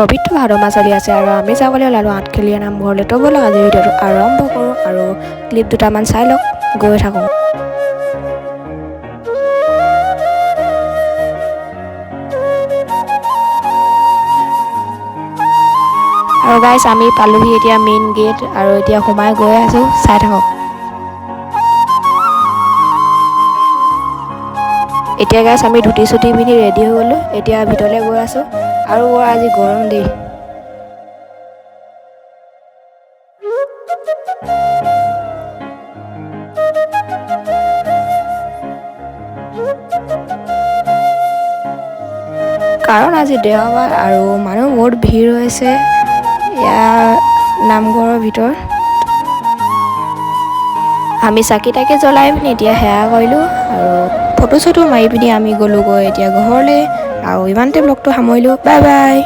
পবিত্ৰ ভাদ মাহ চলি আছে আৰু আমি যাবলৈ ওলালোঁ আঠখেলীয়া নামঘৰলৈ। তো ব'লক আজি ভিডিঅ'টো আৰম্ভ কৰোঁ আৰু ক্লিপ দুটামান চাই লওক, গৈ থাকোঁ। আৰু গাইছ আমি পালোহি এতিয়া মেইন গেট আৰু এতিয়া সোমাই গৈ আছোঁ, চাই থাকক। এতিয়া গাইছ আমি ধুতি চুটি পিন্ধি ৰেডি হৈ গ'লোঁ, এতিয়া ভিতৰলৈ গৈ আছোঁ আৰু আজি গৰম দেই। কাৰণ আজি দেওবাৰ আৰু মানুহ বহুত ভিৰ হৈছে ইয়াৰ নামঘৰৰ ভিতৰত। আমি চাকি তাকি জ্বলাই পিনি এতিয়া সেৱা কৰিলোঁ আৰু ফটো চটো মাৰি পিনি আমি গ'লোঁগৈ এতিয়া ঘৰলৈ আৰু ইমানতে ব্লগটো সামৰিলোঁ। Bye bye.